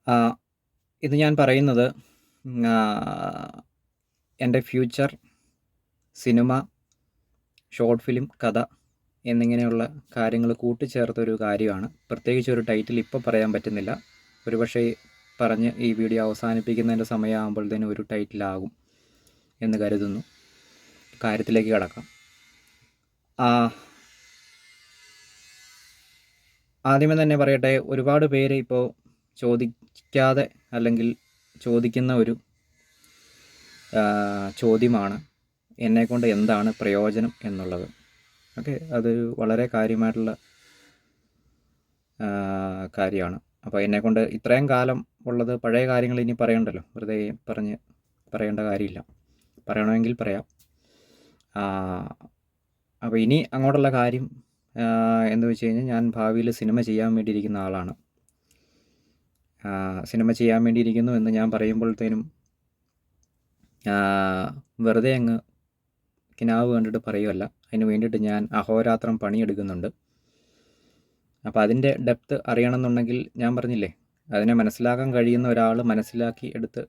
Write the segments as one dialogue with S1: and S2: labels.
S1: ആ, ഇത് ഞാൻ പറയുന്നത് ആ, എൻ്റെ ഫ്യൂച്ചർ സിനിമ, ഷോർട്ട് ഫിലിം, കഥ എന്നിങ്ങനെയുള്ള കാര്യങ്ങൾ കൂട്ടിച്ചേർത്തൊരു കാര്യമാണ്. പ്രത്യേകിച്ച് ഒരു ടൈറ്റിൽ ഇപ്പോൾ പറയാൻ പറ്റുന്നില്ല. ഒരുപക്ഷേ പറഞ്ഞ് ഈ വീഡിയോ അവസാനിപ്പിക്കുന്നതിൻ്റെ സമയമാകുമ്പോഴത്തേനും ഒരു ടൈറ്റിലാകും എന്ന് കരുതുന്നു. കാര്യത്തിലേക്ക് കടക്കാം. ആദ്യമേ തന്നെ പറയട്ടെ, ഒരുപാട് പേര് ഇപ്പോൾ ചോദിക്കാതെ അല്ലെങ്കിൽ ചോദിക്കുന്ന ഒരു ചോദ്യമാണ് എന്നെക്കൊണ്ട് എന്താണ് പ്രയോജനം എന്നുള്ളത്. ഓക്കെ, അതൊരു വളരെ കാര്യമായിട്ടുള്ള കാര്യമാണ്. അപ്പോൾ എന്നെക്കൊണ്ട് ഇത്രയും കാലം ഉള്ളത് പഴയ കാര്യങ്ങൾ ഇനി പറയണ്ടല്ലോ, വെറുതെ പറയേണ്ട കാര്യമില്ല. പറയണമെങ്കിൽ പറയാം. അപ്പോൾ ഇനി അങ്ങോട്ടുള്ള കാര്യം എന്ന് വെച്ച് കഴിഞ്ഞാൽ, ഞാൻ ഭാവിയിൽ സിനിമ ചെയ്യാൻ വേണ്ടിയിരിക്കുന്ന ആളാണ്. സിനിമ ചെയ്യാൻ വേണ്ടിയിരിക്കുന്നു എന്ന് ഞാൻ പറയുമ്പോഴത്തേനും വെറുതെ അങ്ങ് കിനാവ് കണ്ടിട്ട് പറയുമല്ല. അതിന് വേണ്ടിയിട്ട് ഞാൻ അഹോരാത്രം പണിയെടുക്കുന്നുണ്ട്. അപ്പോൾ അതിൻ്റെ ഡെപ്ത് അറിയണമെന്നുണ്ടെങ്കിൽ ഞാൻ പറഞ്ഞില്ലേ, അതിനെ മനസ്സിലാക്കാൻ കഴിയുന്ന ഒരാൾ മനസ്സിലാക്കി എടുത്ത്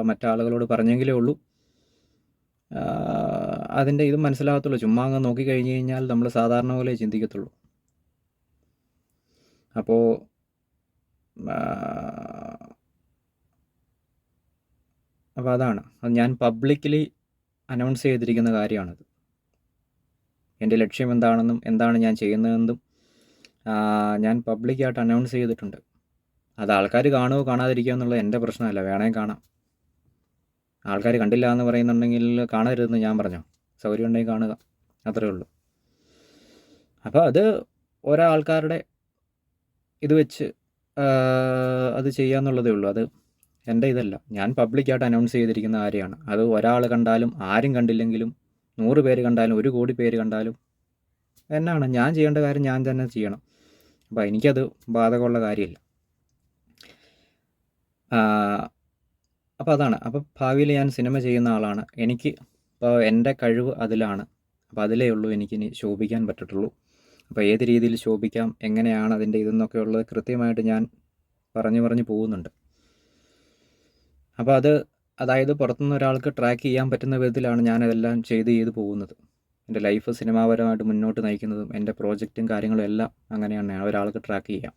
S1: മറ്റാളുകളോട് പറഞ്ഞെങ്കിലേ ഉള്ളൂ അതിൻ്റെ ഇത് മനസ്സിലാകത്തുള്ളൂ. ചുമ്മാ അങ്ങ് നോക്കിക്കഴിഞ്ഞ് കഴിഞ്ഞാൽ നമ്മൾ സാധാരണ പോലെ ചിന്തിക്കത്തുള്ളൂ. അപ്പോൾ അതാണ് അത് ഞാൻ പബ്ലിക്കലി അനൗൺസ് ചെയ്തിരിക്കുന്ന കാര്യമാണത്. എൻ്റെ ലക്ഷ്യം എന്താണെന്നും എന്താണ് ഞാൻ ചെയ്യുന്നതെന്നും ഞാൻ പബ്ലിക്കായിട്ട് അനൗൺസ് ചെയ്തിട്ടുണ്ട്. അത് ആൾക്കാർ കാണുമോ കാണാതിരിക്കുക എന്നുള്ളത് എൻ്റെ പ്രശ്നമല്ല. വേണമെങ്കിൽ കാണാം. ആൾക്കാർ കണ്ടില്ല എന്ന് പറയുന്നുണ്ടെങ്കിൽ കാണരുതെന്ന് ഞാൻ പറഞ്ഞോ? സൗകര്യം ഉണ്ടെങ്കിൽ കാണുക, അത്രയേ ഉള്ളൂ. അപ്പോൾ അത് ഓരോ ആൾക്കാരുടെ ഇത് വെച്ച് അത് ചെയ്യാന്നുള്ളതേ ഉള്ളൂ. അത് എൻ്റെ ഇതല്ല. ഞാൻ പബ്ലിക്കായിട്ട് അനൗൺസ് ചെയ്തിരിക്കുന്ന കാര്യമാണ്. അത് ഒരാൾ കണ്ടാലും ആരും കണ്ടില്ലെങ്കിലും 100 പേര് കണ്ടാലും 1 കോടി പേര് കണ്ടാലും എന്നാണ്, ഞാൻ ചെയ്യേണ്ട കാര്യം ഞാൻ തന്നെ ചെയ്യണം. അപ്പോൾ എനിക്കത് ബാധകമുള്ള കാര്യമില്ല. അപ്പോൾ അതാണ്. അപ്പോൾ ഭാവിയിൽ ഞാൻ സിനിമ ചെയ്യുന്ന ആളാണ്. എനിക്ക് ഇപ്പോൾ എൻ്റെ കഴിവ് അതിലാണ്. അപ്പോൾ അതിലേ ഉള്ളൂ എനിക്കിനി ശോഭിക്കാൻ പറ്റത്തുള്ളൂ. അപ്പോൾ ഏത് രീതിയിൽ ശോഭിക്കാം, എങ്ങനെയാണ് അതിൻ്റെ ഇതെന്നൊക്കെ ഉള്ളത് കൃത്യമായിട്ട് ഞാൻ പറഞ്ഞു പോകുന്നുണ്ട്. അപ്പോൾ അതായത് പുറത്തുനിന്ന് ഒരാൾക്ക് ട്രാക്ക് ചെയ്യാൻ പറ്റുന്ന വിധത്തിലാണ് ഞാനതെല്ലാം ചെയ്ത് പോകുന്നത്. എൻ്റെ ലൈഫ് സിനിമാപരമായിട്ട് മുന്നോട്ട് നയിക്കുന്നതും എൻ്റെ പ്രോജക്റ്റും കാര്യങ്ങളും എല്ലാം അങ്ങനെയാണ് ഒരാൾക്ക് ട്രാക്ക് ചെയ്യാം.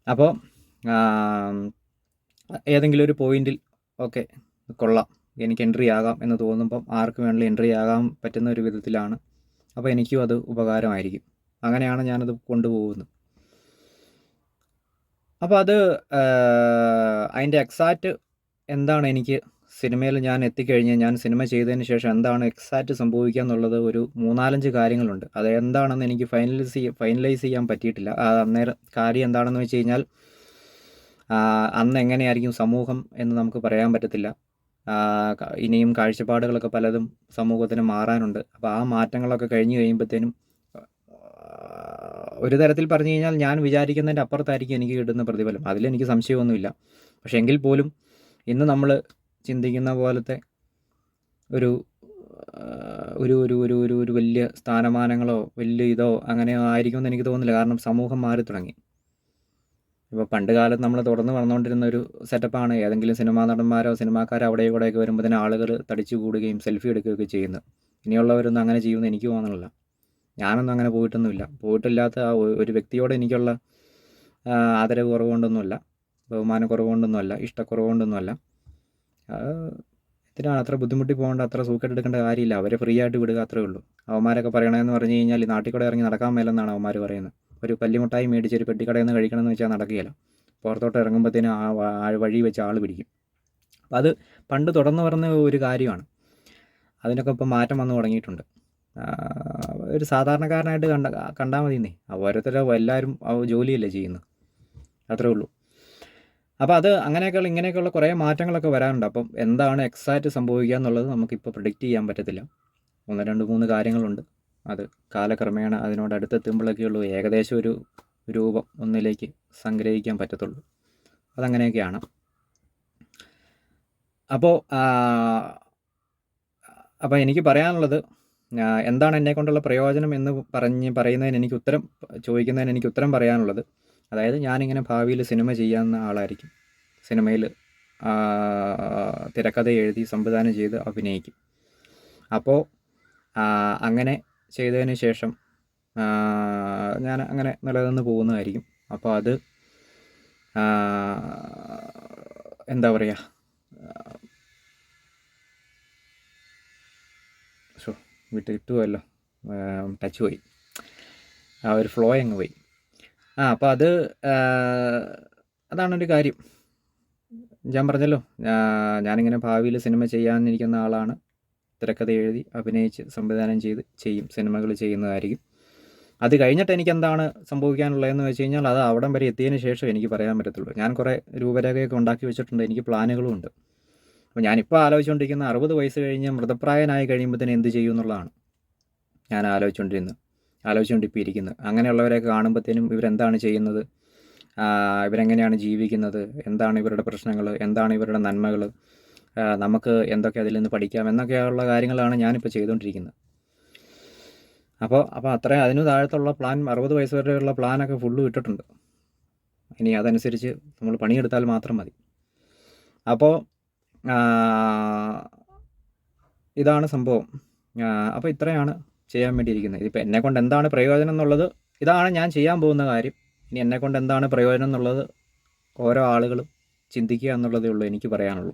S1: അപ്പോൾ ഏതെങ്കിലും ഒരു പോയിന്റിൽ ഓക്കെ കൊള്ളാം, എനിക്ക് എൻട്രി ആകാം എന്ന് തോന്നുമ്പം ആർക്ക് വേണമെങ്കിലും എൻട്രി ആകാൻ പറ്റുന്ന ഒരു വിധത്തിലാണ്. അപ്പോൾ എനിക്കും അത് ഉപകാരമായിരിക്കും. അങ്ങനെയാണ് ഞാനത് കൊണ്ടുപോകുന്നത്. അപ്പോൾ അതിൻ്റെ എക്സാക്റ്റ് എന്താണ്, എനിക്ക് സിനിമയിൽ ഞാൻ എത്തിക്കഴിഞ്ഞ് ഞാൻ സിനിമ ചെയ്തതിന് ശേഷം എന്താണ് എക്സാക്റ്റ് സംഭവിക്കുക എന്നുള്ളത് ഒരു 3-4 കാര്യങ്ങളുണ്ട്. അത് എന്താണെന്ന് എനിക്ക് ഫൈനലൈസ് ചെയ്യാൻ പറ്റിയിട്ടില്ല. അന്നേരം കാര്യം എന്താണെന്ന് വെച്ച് കഴിഞ്ഞാൽ, അന്ന് എങ്ങനെയായിരിക്കും സമൂഹം എന്ന് നമുക്ക് പറയാൻ പറ്റത്തില്ല. ഇനിയും കാഴ്ചപ്പാടുകളൊക്കെ പലതും സമൂഹത്തിന് മാറാനുണ്ട്. അപ്പോൾ ആ മാറ്റങ്ങളൊക്കെ കഴിഞ്ഞ് കഴിയുമ്പോഴത്തേനും ഒരു തരത്തിൽ പറഞ്ഞു കഴിഞ്ഞാൽ ഞാൻ വിചാരിക്കുന്നതിൻ്റെ അപ്പുറത്തായിരിക്കും എനിക്ക് കിട്ടുന്ന പ്രതിഫലം. അതിലെനിക്ക് സംശയമൊന്നുമില്ല. പക്ഷേ എങ്കിൽ പോലും ഇന്ന് നമ്മൾ ചിന്തിക്കുന്ന പോലത്തെ ഒരു ഒരു ഒരു ഒരു ഒരു ഒരു വലിയ സ്ഥാനമാനങ്ങളോ വലിയ ഇതോ അങ്ങനെ ആയിരിക്കുമെന്ന് എനിക്ക് തോന്നുന്നില്ല. കാരണം സമൂഹം മാറി തുടങ്ങി. ഇപ്പോൾ പണ്ട് കാലത്ത് നമ്മൾ തുടർന്ന് വന്നുകൊണ്ടിരുന്ന ഒരു സെറ്റപ്പാണ് ഏതെങ്കിലും സിനിമാ നടന്മാരോ സിനിമാക്കാരോ അവിടെ ഇവിടെയൊക്കെ വരുമ്പോഴത്തേന് ആളുകൾ തടിച്ചു കൂടുകയും സെൽഫി എടുക്കുകയൊക്കെ ചെയ്യുന്നത്. ഇനിയുള്ളവരൊന്നും അങ്ങനെ ചെയ്യുമെന്ന് എനിക്ക് തോന്നുന്നില്ല. ഞാനൊന്നും അങ്ങനെ പോയിട്ടില്ലാത്ത ആ ഒരു വ്യക്തിയോട് എനിക്കുള്ള ആദരവ് കുറവുകൊണ്ടൊന്നുമല്ല, ബഹുമാനക്കുറവ് കൊണ്ടൊന്നുമല്ല, ഇഷ്ടക്കുറവ് കൊണ്ടൊന്നുമല്ല. ഇതിനാണ് അത്ര ബുദ്ധിമുട്ടി പോകേണ്ട, അത്ര സൂക്കേടെടുക്കേണ്ട കാര്യമില്ല. അവരെ ഫ്രീ ആയിട്ട് വിടുക, അത്രേ ഉള്ളൂ. അവന്മാരൊക്കെ പറയണമെന്ന് പറഞ്ഞു കഴിഞ്ഞാൽ ഈ നാട്ടിൽ കൂടെ ഇറങ്ങി നടക്കാൻ മേലെന്നാണ് അവന്മാർ പറയുന്നത്. ഒരു കല്ലിമുട്ടായി മേടിച്ച് ഒരു പെട്ടിക്കടയിൽ നിന്ന് കഴിക്കണമെന്ന് വെച്ചാൽ നടക്കുകയില്ല. പുറത്തോട്ട് ഇറങ്ങുമ്പോഴത്തേനും ആ വഴി വെച്ച് ആൾ പിടിക്കും. അപ്പോൾ അത് പണ്ട് തുടർന്ന് പറഞ്ഞ ഒരു കാര്യമാണ്. അതിനൊക്കെ ഇപ്പം മാറ്റം വന്നു തുടങ്ങിയിട്ടുണ്ട്. ഒരു സാധാരണക്കാരനായിട്ട് കണ്ടാൽ മതിയെന്നേ. എല്ലാവരും ജോലിയല്ലേ ചെയ്യുന്നത്, അത്രേ ഉള്ളൂ. അപ്പോൾ ഇങ്ങനെയൊക്കെയുള്ള കുറേ മാറ്റങ്ങളൊക്കെ വരാനുണ്ട്. അപ്പം എന്താണ് എക്സാക്റ്റ് സംഭവിക്കുക എന്നുള്ളത് നമുക്കിപ്പോൾ പ്രിഡിക്റ്റ് ചെയ്യാൻ പറ്റത്തില്ല. 1, 2, 3 കാര്യങ്ങളുണ്ട്. അത് കാലക്രമേണ അതിനോട് അടുത്തെത്തുമ്പോഴൊക്കെയുള്ളൂ ഏകദേശം ഒരു രൂപം ഒന്നിലേക്ക് സംഗ്രഹിക്കാൻ പറ്റത്തുള്ളൂ. അതങ്ങനെയൊക്കെയാണ്. അപ്പോൾ എനിക്ക് പറയാനുള്ളത്, എന്താണ് എന്നെക്കൊണ്ടുള്ള പ്രയോജനം എന്ന് ചോദിക്കുന്നതിന് എനിക്ക് ഉത്തരം പറയാനുള്ളത്, അതായത് ഞാനിങ്ങനെ ഭാവിയിൽ സിനിമ ചെയ്യാവുന്ന ആളായിരിക്കും. സിനിമയിൽ തിരക്കഥ എഴുതി സംവിധാനം ചെയ്ത് അഭിനയിക്കും. അപ്പോൾ അങ്ങനെ ചെയ്തതിന് ശേഷം ഞാൻ അങ്ങനെ നിലനിന്ന് പോകുന്നതായിരിക്കും. അപ്പോൾ അത് എന്താ പറയുക, കിട്ടുമല്ലോ, ടച്ച് പോയി, ആ ഒരു ഫ്ലോ അങ്ങ് പോയി. അപ്പോൾ അതാണൊരു കാര്യം. ഞാൻ പറഞ്ഞല്ലോ, ഞാനിങ്ങനെ ഭാവിയിൽ സിനിമ ചെയ്യാനിരിക്കുന്ന ആളാണ്. തിരക്കഥ എഴുതി അഭിനയിച്ച് സംവിധാനം ചെയ്യും, സിനിമകൾ ചെയ്യുന്നതായിരിക്കും. അത് കഴിഞ്ഞിട്ട് എനിക്ക് എന്താണ് സംഭവിക്കാനുള്ളതെന്ന് വെച്ച് കഴിഞ്ഞാൽ അത് അവിടം വരെ എത്തിയതിന് ശേഷം എനിക്ക് പറയാൻ പറ്റത്തുള്ളൂ. ഞാൻ കുറേ രൂപരേഖയൊക്കെ ഉണ്ടാക്കി വെച്ചിട്ടുണ്ട്, എനിക്ക് പ്ലാനുകളും ഉണ്ട്. അപ്പോൾ ഞാനിപ്പോൾ ആലോചിച്ചുകൊണ്ടിരിക്കുന്ന 60 വയസ്സ് കഴിഞ്ഞ് മൃതപ്രായനായി കഴിയുമ്പോഴത്തേന് എന്ത് ചെയ്യും എന്നുള്ളതാണ് ഞാൻ ആലോചിച്ചുകൊണ്ടിപ്പോൾ ഇരിക്കുന്നത്. അങ്ങനെയുള്ളവരെയൊക്കെ കാണുമ്പോഴത്തേനും ഇവരെന്താണ് ചെയ്യുന്നത്, ഇവരെങ്ങനെയാണ് ജീവിക്കുന്നത്, എന്താണ് ഇവരുടെ പ്രശ്നങ്ങൾ, എന്താണ് ഇവരുടെ നന്മകൾ, നമുക്ക് എന്തൊക്കെ അതിൽ നിന്ന് പഠിക്കാം എന്നൊക്കെയുള്ള കാര്യങ്ങളാണ് ഞാനിപ്പോൾ ചെയ്തുകൊണ്ടിരിക്കുന്നത്. അപ്പോൾ അത്രയും അതിന് താഴത്തുള്ള പ്ലാൻ, 60 വയസ്സ് വരെയുള്ള പ്ലാനൊക്കെ ഫുള്ള് ഇട്ടിട്ടുണ്ട്. ഇനി അതനുസരിച്ച് നമ്മൾ പണിയെടുത്താൽ മാത്രം മതി. അപ്പോൾ ഇതാണ് സംഭവം. അപ്പോൾ ഇത്രയാണ് ചെയ്യാൻ വേണ്ടിയിരിക്കുന്നത്. ഇതിപ്പോൾ എന്നെക്കൊണ്ട് എന്താണ് പ്രയോജനം എന്നുള്ളത്, ഇതാണ് ഞാൻ ചെയ്യാൻ പോകുന്ന കാര്യം. ഇനി എന്നെക്കൊണ്ട് എന്താണ് പ്രയോജനം എന്നുള്ളത് ഓരോ ആളുകളും ചിന്തിക്കുക എന്നുള്ളതേ ഉള്ളൂ എനിക്ക് പറയാനുള്ളൂ.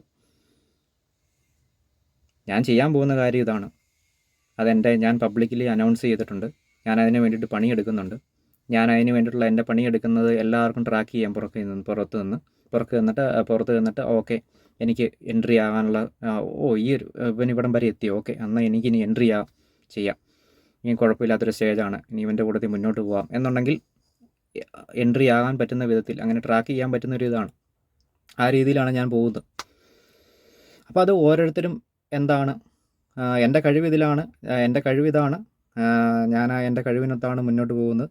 S1: ഞാൻ ചെയ്യാൻ പോകുന്ന കാര്യം ഇതാണ്. ഞാൻ പബ്ലിക്കലി അനൗൺസ് ചെയ്തിട്ടുണ്ട്. ഞാൻ അതിന് വേണ്ടിയിട്ട് പണിയെടുക്കുന്നുണ്ട്. ഞാൻ അതിന് വേണ്ടിയിട്ടുള്ള എൻ്റെ പണിയെടുക്കുന്നത് എല്ലാവർക്കും ട്രാക്ക് ചെയ്യാം. പുറത്ത് നിന്നിട്ട് ഓക്കെ, എനിക്ക് എൻട്രി ആകാനുള്ള ഇവനിവിടം വരെ എത്തി, ഓക്കെ എന്നാൽ എനിക്കിനി എൻട്രി ചെയ്യാം, ഇനി കുഴപ്പമില്ലാത്തൊരു സ്റ്റേജാണ്, ഇനി ഇവൻ്റെ കൂട്ടത്തിൽ മുന്നോട്ട് പോകാം എന്നുണ്ടെങ്കിൽ എൻട്രി ആകാൻ പറ്റുന്ന വിധത്തിൽ അങ്ങനെ ട്രാക്ക് ചെയ്യാൻ പറ്റുന്ന ഒരു ഇതാണ്. ആ രീതിയിലാണ് ഞാൻ പോകുന്നത്. അപ്പോൾ അത് ഓരോരുത്തരും എന്താണ്, എൻ്റെ കഴിവിതാണ്, ഞാൻ എൻ്റെ കഴിവിനൊത്താണ് മുന്നോട്ട് പോകുന്നത്.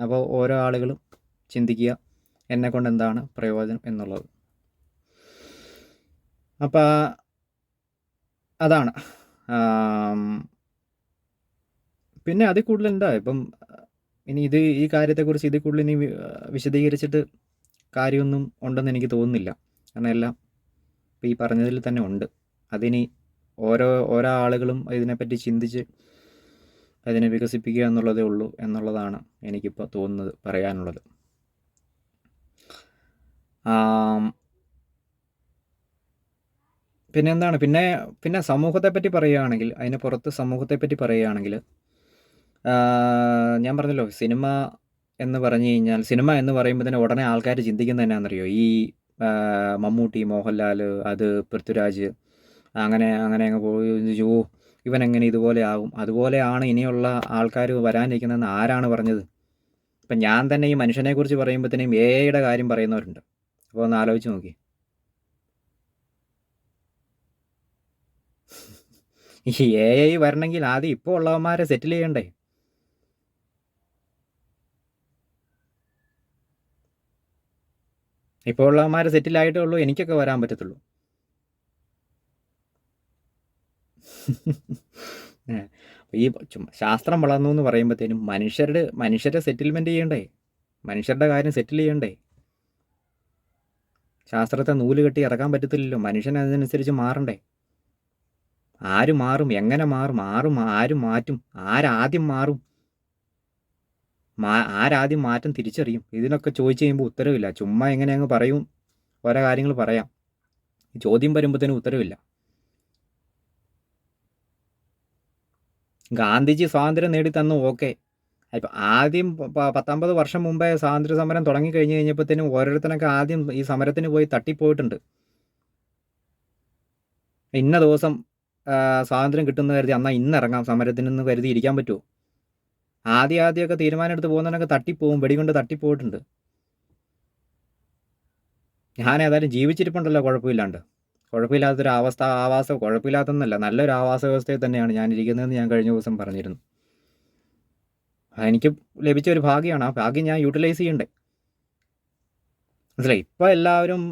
S1: അപ്പോൾ ഓരോ ആളുകളും ചിന്തിക്കുക എന്നെക്കൊണ്ട് എന്താണ് പ്രയോജനം എന്നുള്ളത്. അപ്പോൾ അതാണ്. പിന്നെ അതിൽ കൂടുതൽ എന്താ ഇപ്പം ഇനി ഈ കാര്യത്തെക്കുറിച്ച് ഇതിൽ കൂടുതൽ ഇനി വിശദീകരിച്ചിട്ട് കാര്യമൊന്നും ഉണ്ടെന്ന് എനിക്ക് തോന്നുന്നില്ല. കാരണം എല്ലാം ഇപ്പോൾ ഈ പറഞ്ഞതിൽ തന്നെ ഉണ്ട്. അതിനി ഓരോ ആളുകളും ഇതിനെപ്പറ്റി ചിന്തിച്ച് അതിനെ വികസിപ്പിക്കുക എന്നുള്ളതേ ഉള്ളൂ എന്നുള്ളതാണ് എനിക്കിപ്പോൾ തോന്നുന്നത്, പറയാനുള്ളത്. പിന്നെ എന്താണ്, പിന്നെ സമൂഹത്തെപ്പറ്റി പറയുകയാണെങ്കിൽ, അതിന് പുറത്ത് സമൂഹത്തെപ്പറ്റി പറയുകയാണെങ്കിൽ, ഞാൻ പറഞ്ഞല്ലോ, സിനിമ എന്ന് പറയുമ്പോൾ തന്നെ ഉടനെ ആൾക്കാർ ചിന്തിക്കുന്നത് എന്നാണെന്നറിയോ, ഈ മമ്മൂട്ടി, മോഹൻലാൽ, അത് പൃഥ്വിരാജ്, അങ്ങനെ അങ്ങ് പോയി ഇവനെങ്ങനെ ഇതുപോലെ ആകും, അതുപോലെയാണ് ഇനിയുള്ള ആൾക്കാർ വരാനിരിക്കുന്നതെന്ന് ആരാണ് പറഞ്ഞത്? ഇപ്പം ഞാൻ തന്നെ ഈ മനുഷ്യനെക്കുറിച്ച് പറയുമ്പോഴത്തേനും AI കാര്യം പറയുന്നവരുണ്ട്. അപ്പോൾ ഒന്ന് ആലോചിച്ച് നോക്കി. ഈ AI വരണമെങ്കിൽ ആദ്യം ഇപ്പോൾ ഉള്ളവന്മാരെ സെറ്റിൽ ചെയ്യണ്ടേ? ഇപ്പോൾ ഉള്ളവന്മാരെ സെറ്റിലായിട്ടേ ഉള്ളൂ എനിക്കൊക്കെ വരാൻ പറ്റത്തുള്ളൂ. ഈ ശാസ്ത്രം വളർന്നു എന്ന് പറയുമ്പോഴത്തേനും മനുഷ്യരെ സെറ്റിൽമെൻറ്റ് ചെയ്യണ്ടേ? മനുഷ്യരുടെ കാര്യം സെറ്റിൽ ചെയ്യണ്ടേ? ശാസ്ത്രത്തെ നൂല് കെട്ടി ഇറക്കാൻ പറ്റത്തില്ലല്ലോ. മനുഷ്യൻ അതിനനുസരിച്ച് മാറണ്ടേ? ആര് മാറും, എങ്ങനെ മാറും, ആര് മാറ്റും, ആരാദ്യം മാറും, ആരാദ്യം മാറ്റം തിരിച്ചറിയും? ഇതിനൊക്കെ ചോദിച്ചു കഴിയുമ്പോൾ ഉത്തരവില്ല. ചുമ്മാ എങ്ങനെ അങ്ങ് പറയും, ഓരോ കാര്യങ്ങൾ പറയാം. ചോദ്യം വരുമ്പോഴത്തേനും ഉത്തരവില്ല. ഗാന്ധിജി സ്വാതന്ത്ര്യം നേടിത്തന്നു, ഓക്കെ. ഇപ്പം ആദ്യം 19 വർഷം മുമ്പേ സ്വാതന്ത്ര്യ സമരം തുടങ്ങിക്കഴിഞ്ഞ് കഴിഞ്ഞപ്പോഴത്തേനും ഓരോരുത്തരൊക്കെ ആദ്യം ഈ സമരത്തിന് പോയി തട്ടിപ്പോയിട്ടുണ്ട്. ഇന്ന ദിവസം സ്വാതന്ത്ര്യം കിട്ടുന്ന കരുതി എന്നാൽ ഇന്നിറങ്ങാം സമരത്തിനെന്ന് കരുതി ഇരിക്കാൻ പറ്റുമോ? ആദ്യമൊക്കെ തീരുമാനം എടുത്ത് പോകുന്നവനൊക്കെ തട്ടിപ്പോവും, വെടികൊണ്ട് തട്ടിപ്പോയിട്ടുണ്ട്. ഞാൻ ഏതായാലും ജീവിച്ചിരിപ്പുണ്ടല്ലോ കുഴപ്പമില്ലാത്തൊരു ആവാസം, കുഴപ്പമില്ലാത്തൊന്നല്ല, നല്ലൊരു ആവാസ വ്യവസ്ഥയിൽ തന്നെയാണ് ഞാൻ ഇരിക്കുന്നതെന്ന് ഞാൻ കഴിഞ്ഞ ദിവസം പറഞ്ഞിരുന്നു. എനിക്ക് ലഭിച്ച ഒരു ഭാഗ്യമാണ്. ആ ഭാഗ്യം ഞാൻ യൂട്ടിലൈസ് ചെയ്യണ്ടേ? മനസ്സിലായി? ഇപ്പോൾ എല്ലാവരും,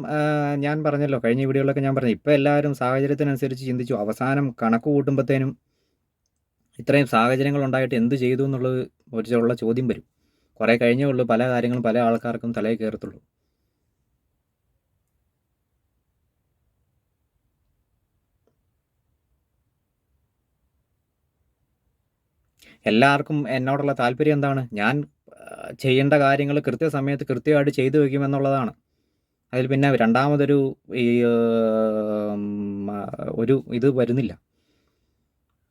S1: ഞാൻ പറഞ്ഞല്ലോ കഴിഞ്ഞ വീഡിയോയിലൊക്കെ ഞാൻ പറഞ്ഞു, ഇപ്പോൾ എല്ലാവരും സാഹചര്യത്തിനനുസരിച്ച് ചിന്തിച്ചു. അവസാനം കണക്ക് കൂട്ടുമ്പോഴത്തേനും ഇത്രയും സാഹചര്യങ്ങൾ ഉണ്ടായിട്ട് എന്ത് ചെയ്തു എന്നുള്ളത് ഉള്ള ചോദ്യം വരും. കുറേ കഴിഞ്ഞേ ഉള്ളൂ പല കാര്യങ്ങളും പല ആൾക്കാർക്കും തലയിൽ കയറത്തുള്ളൂ. എല്ലാവർക്കും എന്നോടുള്ള താല്പര്യം എന്താണ്? ഞാൻ ചെയ്യേണ്ട കാര്യങ്ങൾ കൃത്യസമയത്ത് കൃത്യമായിട്ട് ചെയ്തു വയ്ക്കുമെന്നുള്ളതാണ്. അതിൽ പിന്നെ രണ്ടാമതൊരു ഈ ഒരു ഇത് വരുന്നില്ല.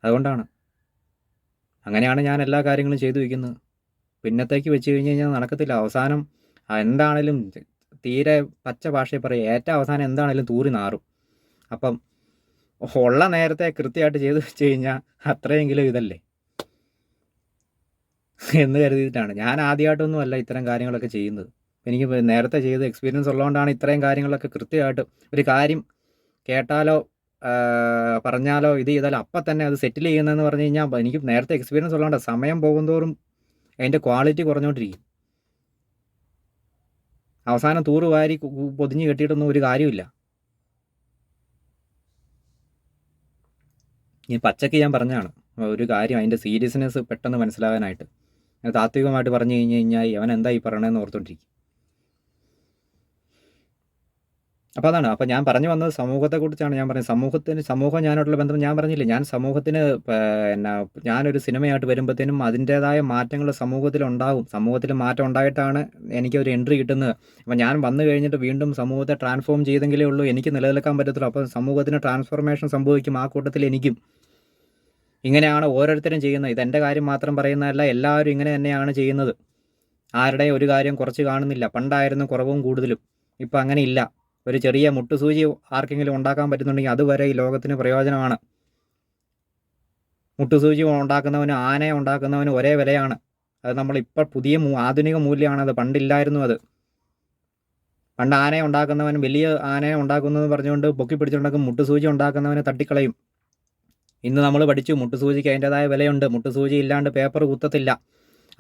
S1: അതുകൊണ്ടാണ്. അങ്ങനെയാണ് ഞാൻ എല്ലാ കാര്യങ്ങളും ചെയ്തു വയ്ക്കുന്നത്. പിന്നത്തേക്ക് വെച്ച് കഴിഞ്ഞ് കഴിഞ്ഞാൽ നടക്കത്തില്ല. അവസാനം എന്താണേലും തീരെ പച്ച ഭാഷയിൽ പറയുക, ഏറ്റവും അവസാനം എന്താണേലും തൂറി നാറും. അപ്പം ഉള്ള നേരത്തെ കൃത്യമായിട്ട് ചെയ്ത് വെച്ച് കഴിഞ്ഞാൽ അത്രയെങ്കിലും ഇതല്ലേ എന്ന് കരുതിയിട്ടാണ്. ഞാൻ ആദ്യമായിട്ടൊന്നും അല്ല ഇത്തരം കാര്യങ്ങളൊക്കെ ചെയ്യുന്നത്. എനിക്ക് നേരത്തെ ചെയ്ത് എക്സ്പീരിയൻസ് ഉള്ളതുകൊണ്ടാണ് ഇത്രയും കാര്യങ്ങളൊക്കെ കൃത്യമായിട്ട് ഒരു കാര്യം കേട്ടാലോ പറഞ്ഞാലോ ഇത് ചെയ്താലോ അപ്പം തന്നെ അത് സെറ്റിൽ ചെയ്യുന്നതെന്ന് പറഞ്ഞു കഴിഞ്ഞാൽ എനിക്ക് നേരത്തെ എക്സ്പീരിയൻസ് ഉള്ളതുകൊണ്ട് സമയം പോകുന്തോറും അതിൻ്റെ ക്വാളിറ്റി കുറഞ്ഞുകൊണ്ടിരിക്കും. അവസാനം തൂറ് വാരി പൊതിഞ്ഞ് കെട്ടിയിട്ടൊന്നും ഒരു കാര്യമില്ല. ഈ പച്ചയ്ക്ക് ഞാൻ പറഞ്ഞതാണ് ഒരു കാര്യം, അതിൻ്റെ സീരിയസ്നെസ് പെട്ടെന്ന് മനസ്സിലാകാനായിട്ട്. താത്വികമായിട്ട് പറഞ്ഞു കഴിഞ്ഞ് കഴിഞ്ഞാൽ അവൻ എന്താ ഈ പറയണതെന്ന് ഓർത്തുകൊണ്ടിരിക്കും. അപ്പോൾ അതാണ്. അപ്പോൾ ഞാൻ പറഞ്ഞു വന്നത് സമൂഹത്തെക്കുറിച്ചാണ് ഞാൻ പറഞ്ഞത്. സമൂഹം ഞാനായിട്ടുള്ള ബന്ധം ഞാൻ പറഞ്ഞില്ലേ, ഞാൻ സമൂഹത്തിന് പിന്നെ ഞാനൊരു സിനിമയായിട്ട് വരുമ്പോഴത്തേനും അതിൻ്റേതായ മാറ്റങ്ങൾ സമൂഹത്തിലുണ്ടാകും. സമൂഹത്തിൽ മാറ്റം ഉണ്ടായിട്ടാണ് എനിക്കൊരു എൻട്രി കിട്ടുന്നത്. അപ്പോൾ ഞാൻ വന്നു കഴിഞ്ഞിട്ട് വീണ്ടും സമൂഹത്തെ ട്രാൻസ്ഫോം ചെയ്തെങ്കിലേ ഉള്ളൂ എനിക്ക് നിലനിൽക്കാൻ പറ്റത്തുള്ളൂ. അപ്പോൾ സമൂഹത്തിന് ട്രാൻസ്ഫോർമേഷൻ സംഭവിക്കും, ആ കൂട്ടത്തിൽ എനിക്കും. ഇങ്ങനെയാണ് ഓരോരുത്തരും ചെയ്യുന്നത്. ഇതെൻ്റെ കാര്യം മാത്രം പറയുന്നതല്ല, എല്ലാവരും ഇങ്ങനെ തന്നെയാണ് ചെയ്യുന്നത്. ആരുടെയും ഒരു കാര്യം കുറച്ച് കാണുന്നില്ല. പണ്ടായിരുന്നു കുറവും കൂടുതലും, ഇപ്പം അങ്ങനെ ഇല്ല. ഒരു ചെറിയ മുട്ടുസൂചി ആർക്കെങ്കിലും ഉണ്ടാക്കാൻ പറ്റുന്നുണ്ടെങ്കിൽ അതുവരെ ഈ ലോകത്തിന് പ്രയോജനമാണ്. മുട്ടുസൂചി ഉണ്ടാക്കുന്നവനും ആനയെ ഉണ്ടാക്കുന്നവനും ഒരേ വിലയാണ്. അത് നമ്മളിപ്പോൾ പുതിയ ആധുനിക മൂല്യമാണത്. പണ്ടില്ലായിരുന്നു അത്. പണ്ട് ആനയെ ഉണ്ടാക്കുന്നവൻ വലിയ ആനയെ ഉണ്ടാക്കുന്നതെന്ന് പറഞ്ഞുകൊണ്ട് പൊക്കി പിടിച്ചുകൊണ്ടൊക്കെ മുട്ടുസൂചി ഉണ്ടാക്കുന്നവനെ തട്ടിക്കളയും. ഇന്ന് നമ്മൾ പഠിച്ചു മുട്ടുസൂചിക്ക് അതിൻ്റേതായ വിലയുണ്ട്. മുട്ടുസൂചി ഇല്ലാണ്ട് പേപ്പർ കുത്തത്തില്ല.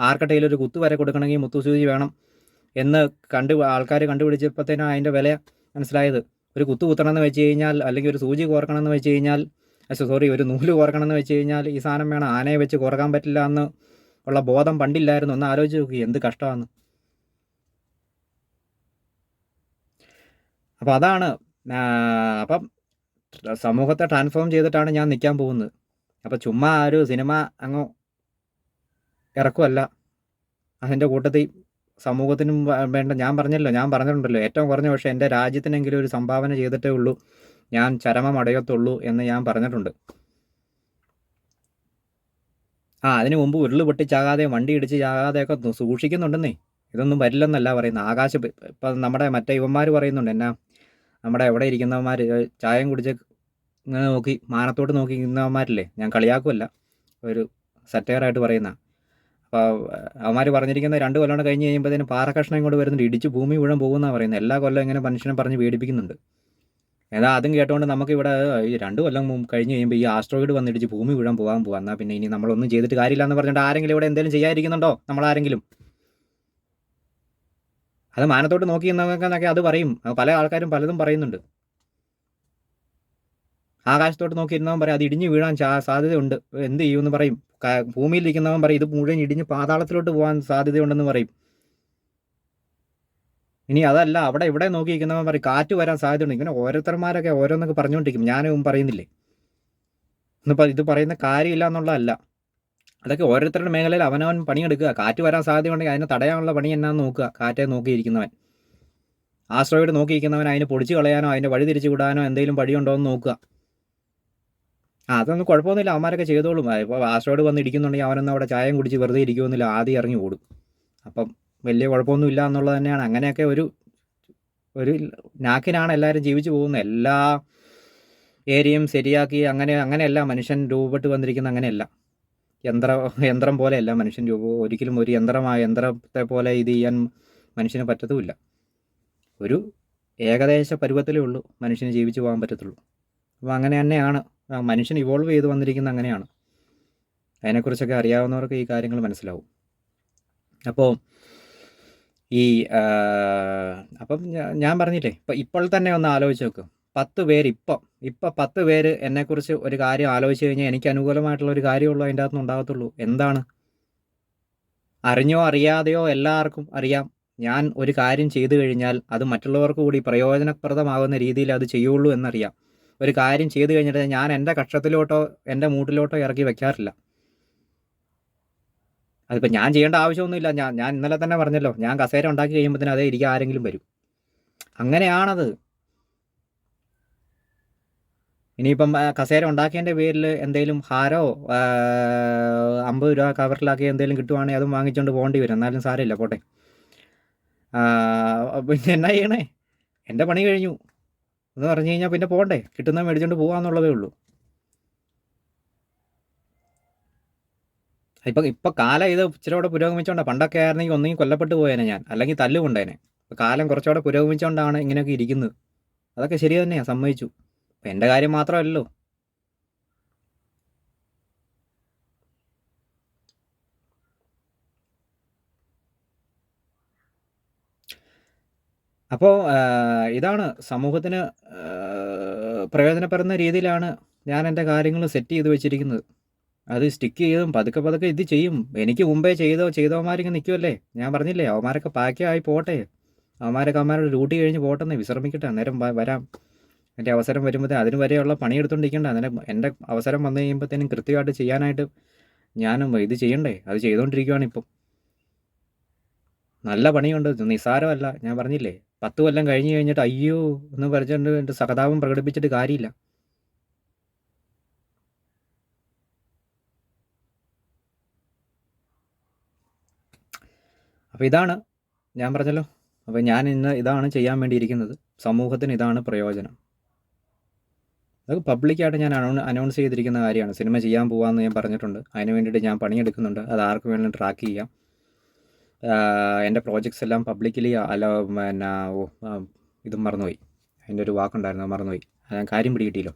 S1: ആർക്കട്ടെങ്കിലും ഒരു കുത്തു വരെ കൊടുക്കണമെങ്കിൽ മുട്ടുസൂചി വേണം എന്ന് ആൾക്കാർ കണ്ടുപിടിച്ചപ്പോഴത്തേനും അതിൻ്റെ വില മനസ്സിലായത്. ഒരു കുത്തു കുത്തണമെന്ന് വെച്ച് കഴിഞ്ഞാൽ, അല്ലെങ്കിൽ ഒരു സൂചി കോർക്കണമെന്ന് വെച്ച് കഴിഞ്ഞാൽ, ഒരു നൂല് കോർക്കണമെന്ന് വെച്ച് കഴിഞ്ഞാൽ ഈ സാധനം വേണം. ആനയെ വെച്ച് കോർക്കാൻ പറ്റില്ല എന്ന് ഉള്ള ബോധം പണ്ടില്ലായിരുന്നു. ഒന്ന് ആലോചിച്ച് നോക്കി എന്ത് കഷ്ടമാണ്. അപ്പം അതാണ്. അപ്പം സമൂഹത്തെ ട്രാൻസ്ഫോം ചെയ്തിട്ടാണ് ഞാൻ നിൽക്കാൻ പോകുന്നത്. അപ്പോൾ ചുമ്മാ ഒരു സിനിമ അങ്ങ് ഇറക്കുമല്ല, അതിൻ്റെ കൂട്ടത്തിൽ സമൂഹത്തിനും വേണ്ട. ഞാൻ പറഞ്ഞിട്ടുണ്ടല്ലോ ഏറ്റവും കുറഞ്ഞ പക്ഷേ എൻ്റെ രാജ്യത്തിനെങ്കിലും ഒരു സംഭാവന ചെയ്തിട്ടേ ഉള്ളൂ ഞാൻ ചരമമടയത്തുള്ളൂ എന്ന് ഞാൻ പറഞ്ഞിട്ടുണ്ട്. അതിന് മുമ്പ് ഉരുള് പൊട്ടിച്ചാകാതെ വണ്ടി ഇടിച്ച് ചാകാതെയൊക്കെ സൂക്ഷിക്കുന്നുണ്ടെന്നേ. ഇതൊന്നും വരില്ലെന്നല്ല പറയുന്നത്. ഇപ്പം നമ്മുടെ മറ്റേ ഇവന്മാർ പറയുന്നുണ്ട്, എന്നാ നമ്മുടെ എവിടെ ഇരിക്കുന്നവന്മാർ ചായം കുടിച്ച് ഇങ്ങനെ നോക്കി മാനത്തോട്ട് നോക്കി ഇരിക്കുന്നവന്മാരില്ലേ, ഞാൻ കളിയാക്കുമല്ല, ഒരു സറ്റയറായിട്ട് പറയുന്ന. അപ്പോൾ അവന്മാർ പറഞ്ഞിരിക്കുന്നത് 2 കൊല്ലം കഴിഞ്ഞ് കഴിയുമ്പോഴത്തേനും പാറക്കഷ്ണം ഇങ്ങോട്ട് വരുന്നുണ്ട്, ഇടിച്ച് ഭൂമി മുഴുവൻ പോകുന്നതാണ് പറയുന്നത്. എല്ലാ കൊല്ലം ഇങ്ങനെ മനുഷ്യനെ പറഞ്ഞ് പേടിപ്പിക്കുന്നുണ്ട്. എന്നാൽ അതും കേട്ടുകൊണ്ട് നമുക്കിവിടെ ഈ 2 കൊല്ലം കഴിഞ്ഞ് കഴിയുമ്പോൾ ഈ ആസ്ട്രോയിഡ് വന്നിടിച്ച് ഭൂമി മുഴുവൻ പോകാൻ പോകാം. എന്നാൽ പിന്നെ ഇനി നമ്മളൊന്നും ചെയ്തിട്ട് കാര്യമില്ല എന്ന് പറഞ്ഞിട്ട് ആരെങ്കിലും ഇവിടെ എന്തെങ്കിലും ചെയ്യാതിരിക്കുന്നുണ്ടോ? നമ്മളാരെങ്കിലും അത് മാനത്തോട്ട് നോക്കി എന്നൊക്കെ അത് പറയും. പല ആൾക്കാരും പലതും പറയുന്നുണ്ട്. ആകാശത്തോട്ട് നോക്കിയിരുന്നവൻ പറയും അത് ഇടിഞ്ഞ് വീഴാൻ സാധ്യതയുണ്ട്, എന്ത് ചെയ്യുമെന്ന് പറയും. ഭൂമിയിലിരിക്കുന്നവൻ പറയും ഇത് മുഴുവൻ ഇടിഞ്ഞ് പാതാളത്തിലോട്ട് പോകാൻ സാധ്യതയുണ്ടെന്ന് പറയും. ഇനി അതല്ല അവിടെ ഇവിടെ നോക്കിയിരിക്കുന്നവൻ പറയും കാറ്റ് വരാൻ സാധ്യതയുണ്ട്. ഇങ്ങനെ ഓരോരുത്തന്മാരൊക്കെ ഓരോന്നൊക്കെ പറഞ്ഞുകൊണ്ടിരിക്കും. ഞാനും പറയുന്നില്ലേ, ഇന്നിപ്പോൾ ഇത് പറയുന്ന കാര്യമില്ല എന്നുള്ളതല്ല. അതൊക്കെ ഓരോരുത്തരുടെ മേഖലയിൽ അവനവൻ പണിയെടുക്കുക. കാറ്റ് വരാൻ സാധ്യതയുണ്ടെങ്കിൽ അതിനെ തടയാനുള്ള പണി എന്നാന്ന് നോക്കുക. കാറ്റെ നോക്കിയിരിക്കുന്നവൻ, ആസ്ട്രോയിഡ് നോക്കിയിരിക്കുന്നവൻ അതിനെ പൊടിച്ച് കളയാനോ അതിൻ്റെ വഴി തിരിച്ചു വിടാനോ എന്തെങ്കിലും വഴിയുണ്ടോ എന്ന് നോക്കുക. അതൊന്നും കുഴപ്പമൊന്നുമില്ല, അവന്മാരൊക്കെ ചെയ്തോളും. ഇപ്പോൾ ആസ്ട്രോയിഡ് വന്ന് ഇടിക്കുന്നുണ്ടെങ്കിൽ അവനൊന്നും അവിടെ ചായം കുടിച്ച് വെറുതെ ഇരിക്കുമെന്നില്ല, ആദ്യം ഇറങ്ങി ഓടും. അപ്പം വലിയ കുഴപ്പമൊന്നുമില്ല എന്നുള്ളത് തന്നെയാണ്. അങ്ങനെയൊക്കെ ഒരു നാക്കിനാണ് എല്ലാവരും ജീവിച്ചു പോകുന്നത്. എല്ലാ ഏരിയയും ശരിയാക്കി അങ്ങനെയല്ല മനുഷ്യൻ രൂപപ്പെട്ട് വന്നിരിക്കുന്ന. അങ്ങനെയല്ല, യന്ത്രം പോലെയല്ല മനുഷ്യൻ ഒരിക്കലും ഒരു യന്ത്രത്തെ പോലെ ഇത് ചെയ്യാൻ മനുഷ്യന് പറ്റത്തുമില്ല. ഒരു ഏകദേശ പരുവത്തിലേ ഉള്ളൂ മനുഷ്യന് ജീവിച്ചു പോകാൻ പറ്റത്തുള്ളൂ. അപ്പോൾ അങ്ങനെ തന്നെയാണ് മനുഷ്യൻ ഇവോൾവ് ചെയ്ത് വന്നിരിക്കുന്നത്. അങ്ങനെയാണ്. അതിനെക്കുറിച്ചൊക്കെ അറിയാവുന്നവർക്ക് ഈ കാര്യങ്ങൾ മനസ്സിലാവും. അപ്പോൾ അപ്പം ഞാൻ പറഞ്ഞില്ലേ, ഇപ്പോൾ തന്നെ ഒന്ന് ആലോചിച്ച് നോക്ക്. 10 പേര് ഇപ്പം 10 പേര് എന്നെക്കുറിച്ച് ഒരു കാര്യം ആലോചിച്ച് കഴിഞ്ഞാൽ എനിക്ക് അനുകൂലമായിട്ടുള്ള ഒരു കാര്യമുള്ളൂ അതിൻ്റെ അകത്തുനിന്ന് ഉണ്ടാകത്തുള്ളൂ. എന്താണ് അറിഞ്ഞോ അറിയാതെയോ എല്ലാവർക്കും അറിയാം, ഞാൻ ഒരു കാര്യം ചെയ്തു കഴിഞ്ഞാൽ അത് മറ്റുള്ളവർക്ക് കൂടി പ്രയോജനപ്രദമാകുന്ന രീതിയിൽ അത് ചെയ്യുള്ളൂ എന്നറിയാം. ഒരു കാര്യം ചെയ്തു കഴിഞ്ഞിട്ട് ഞാൻ എൻ്റെ കക്ഷത്തിലോട്ടോ എൻ്റെ മൂട്ടിലോട്ടോ ഇറക്കി വെക്കാറില്ല. അതിപ്പോൾ ഞാൻ ചെയ്യേണ്ട ആവശ്യമൊന്നുമില്ല. ഞാൻ ഇന്നലെ തന്നെ പറഞ്ഞല്ലോ, ഞാൻ കസേര ഉണ്ടാക്കി കഴിയുമ്പോഴത്തേനും അതേ ഇരിക്കാൻ ആരെങ്കിലും വരും. അങ്ങനെയാണത്. ഇനിയിപ്പം കസേര ഉണ്ടാക്കിയതിൻ്റെ പേരിൽ എന്തെങ്കിലും ഹാരോ 50 രൂപ കവറിലാക്കി എന്തെങ്കിലും കിട്ടുവാണെങ്കിൽ അതും വാങ്ങിച്ചുകൊണ്ട് പോകേണ്ടി വരും. എന്നാലും സാരമില്ല, പോട്ടെ. പിന്നെ എന്നാ ചെയ്യണേ? എൻ്റെ പണി കഴിഞ്ഞു എന്ന് പറഞ്ഞു കഴിഞ്ഞാൽ പിന്നെ പോകണ്ടേ, കിട്ടുന്നത് മേടിച്ചുകൊണ്ട് പോകാമെന്നുള്ളതേ ഉള്ളൂ. ഇപ്പം കാലം ഇത് ഇച്ചിരി കൂടെ പുരോഗമിച്ചുകൊണ്ടാണ്. പണ്ടൊക്കെ ആയിരുന്നെങ്കിൽ ഒന്നെങ്കിൽ കൊല്ലപ്പെട്ട് പോയേനെ ഞാൻ, അല്ലെങ്കിൽ തല്ലുകൊണ്ടേനെ. ഇപ്പോൾ കാലം കുറച്ചുകൂടെ പുരോഗമിച്ചുകൊണ്ടാണ് ഇങ്ങനെയൊക്കെ ഇരിക്കുന്നത്. അതൊക്കെ ശരി തന്നെയാണ്, സമ്മതിച്ചു. അപ്പം എൻ്റെ കാര്യം മാത്രമല്ലല്ലോ. അപ്പോൾ ഇതാണ് സമൂഹത്തിന് പ്രയോജനപ്പെടുന്ന രീതിയിലാണ് ഞാൻ എൻ്റെ കാര്യങ്ങൾ സെറ്റ് ചെയ്ത് വെച്ചിരിക്കുന്നത്. അത് സ്റ്റിക്ക് ചെയ്തും പതുക്കെ പതുക്കെ ഇത് ചെയ്യും. എനിക്ക് മുമ്പേ ചെയ്തവന്മാരിങ്ങനെ നിൽക്കുമല്ലേ. ഞാൻ പറഞ്ഞില്ലേ, അവന്മാരൊക്കെ പാക്കായി പോട്ടെ. അവന്മാരൊക്കെ അവന്മാരുടെ ഡ്യൂട്ടി കഴിഞ്ഞ് പോട്ടെന്നേ, വിശ്രമിക്കട്ടെ. അന്നേരം വരാം. എൻ്റെ അവസരം വരുമ്പോഴത്തേനും അതിന് വരെയുള്ള പണിയെടുത്തുകൊണ്ടിരിക്കണ്ട. അന്നേരം എൻ്റെ അവസരം വന്നു കഴിയുമ്പോഴത്തേനും കൃത്യമായിട്ട് ചെയ്യാനായിട്ട് ഞാനും ഇത് ചെയ്യണ്ടേ. അത് ചെയ്തുകൊണ്ടിരിക്കുകയാണ് ഇപ്പം. നല്ല പണിയുണ്ട്, നിസ്സാരമല്ല. ഞാൻ പറഞ്ഞില്ലേ, 10 കൊല്ലം കഴിഞ്ഞ് കഴിഞ്ഞിട്ട് അയ്യോ എന്ന് പറഞ്ഞുകൊണ്ട് എൻ്റെ സഹതാപം പ്രകടിപ്പിച്ചിട്ട് കാര്യമില്ല. അപ്പോൾ ഇതാണ് ഞാൻ പറഞ്ഞല്ലോ. അപ്പോൾ ഞാൻ ഇന്ന് ഇതാണ് ചെയ്യാൻ വേണ്ടിയിരിക്കുന്നത്. സമൂഹത്തിന് ഇതാണ് പ്രയോജനം. അത് പബ്ലിക്കായിട്ട് ഞാൻ അനൗൺസ് ചെയ്തിരിക്കുന്ന കാര്യമാണ്. സിനിമ ചെയ്യാൻ പോകാമെന്ന് ഞാൻ പറഞ്ഞിട്ടുണ്ട്. അതിന് വേണ്ടിയിട്ട് ഞാൻ പണിയെടുക്കുന്നുണ്ട്. അത് ആർക്ക് വേണമെങ്കിലും ട്രാക്ക് ചെയ്യാം. എൻ്റെ പ്രോജക്ട്സ് എല്ലാം പബ്ലിക്കലി പിന്നെ ഇതും മറന്നുപോയി. അതിൻ്റെ ഒരു വാക്കുണ്ടായിരുന്നു, മറന്നുപോയി. ഞാൻ കാര്യം പിടികിട്ടിയല്ലോ.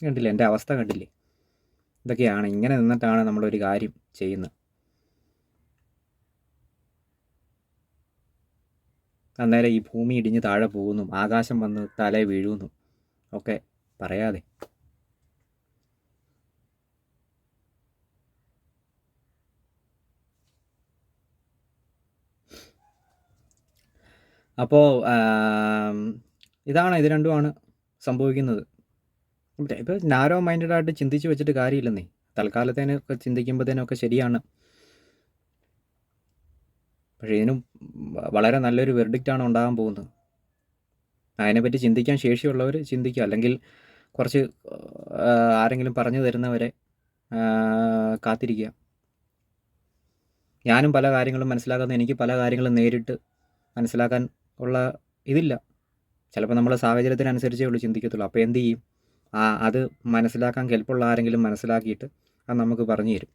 S1: കണ്ടില്ലേ എൻ്റെ അവസ്ഥ, കണ്ടില്ലേ? ഇതൊക്കെയാണ്, ഇങ്ങനെ നിന്നിട്ടാണ് നമ്മളൊരു കാര്യം ചെയ്യുന്നത്. അന്നേരം ഈ ഭൂമി ഇടിഞ്ഞ് താഴെ പോകുന്നു, ആകാശം വന്ന് തലേ വീഴുന്നു ഒക്കെ പറയാതെ. അപ്പോൾ ഇത് രണ്ടുമാണ് സംഭവിക്കുന്നത്. ഇപ്പോൾ നാരോ മൈൻഡഡായിട്ട് ചിന്തിച്ച് വെച്ചിട്ട് കാര്യമില്ലെന്നേ. തൽക്കാലത്തേനൊക്കെ ചിന്തിക്കുമ്പോഴത്തേനൊക്കെ ശരിയാണ്. പക്ഷേ ഇതിനും വളരെ നല്ലൊരു വെർഡിക്റ്റാണ് ഉണ്ടാകാൻ പോകുന്നത്. അതിനെപ്പറ്റി ചിന്തിക്കാൻ ശേഷിയുള്ളവർ ചിന്തിക്കുക, അല്ലെങ്കിൽ കുറച്ച് ആരെങ്കിലും പറഞ്ഞു തരുന്നവരെ കാത്തിരിക്കുക. ഞാനും പല കാര്യങ്ങളും മനസ്സിലാക്കുന്ന, എനിക്ക് പല കാര്യങ്ങളും നേരിട്ട് മനസ്സിലാക്കാൻ ഉള്ള ഇതില്ല. ചിലപ്പോൾ നമ്മൾ സാഹചര്യത്തിനനുസരിച്ചേ ഉള്ളൂ ചിന്തിക്കത്തുള്ളൂ. അപ്പോൾ എന്ത് ചെയ്യും? അത് മനസ്സിലാക്കാൻ കെൽപ്പുള്ള ആരെങ്കിലും മനസ്സിലാക്കിയിട്ട് അത് നമുക്ക് പറഞ്ഞു തരും.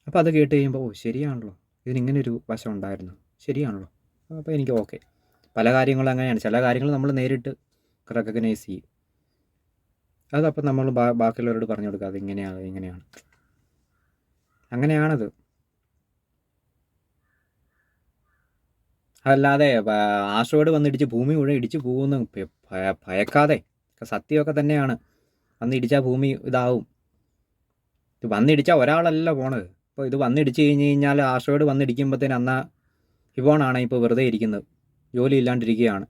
S1: അപ്പോൾ അത് കേട്ട് കഴിയുമ്പോൾ ശരിയാണല്ലോ, ഇതിനിങ്ങനൊരു വശം ഉണ്ടായിരുന്നു, ശരിയാണല്ലോ, അപ്പോൾ എനിക്ക് ഓക്കെ. പല കാര്യങ്ങളും അങ്ങനെയാണ്. ചില കാര്യങ്ങൾ നമ്മൾ നേരിട്ട് റെക്കഗ്നൈസ് ചെയ്യും. അതപ്പോൾ നമ്മൾ ബാക്കിയുള്ളവരോട് പറഞ്ഞു കൊടുക്കുക, അതിങ്ങനെയാണ് ഇങ്ങനെയാണ്, അങ്ങനെയാണത്. അല്ലാതെ ആസ്ട്രോയിഡ് വന്നിടിച്ച് ഭൂമി മുഴുവൻ ഇടിച്ച് പോകുന്ന ഭയക്കാതെ, സത്യമൊക്കെ തന്നെയാണ്. വന്നിടിച്ചാൽ ഭൂമി ഇതാവും. ഇത് വന്നിടിച്ചാൽ ഒരാളല്ല പോണത്. അപ്പോൾ ഇത് വന്നിടിച്ച് കഴിഞ്ഞ് കഴിഞ്ഞാൽ ആസ്ട്രോയിഡ് വന്നിടിക്കുമ്പോഴത്തേന് എന്നാൽ ഇവനാണ് ഇപ്പോൾ വെറുതെ ഇരിക്കുന്നത്, ജോലി ഇല്ലാണ്ടിരിക്കുകയാണ്.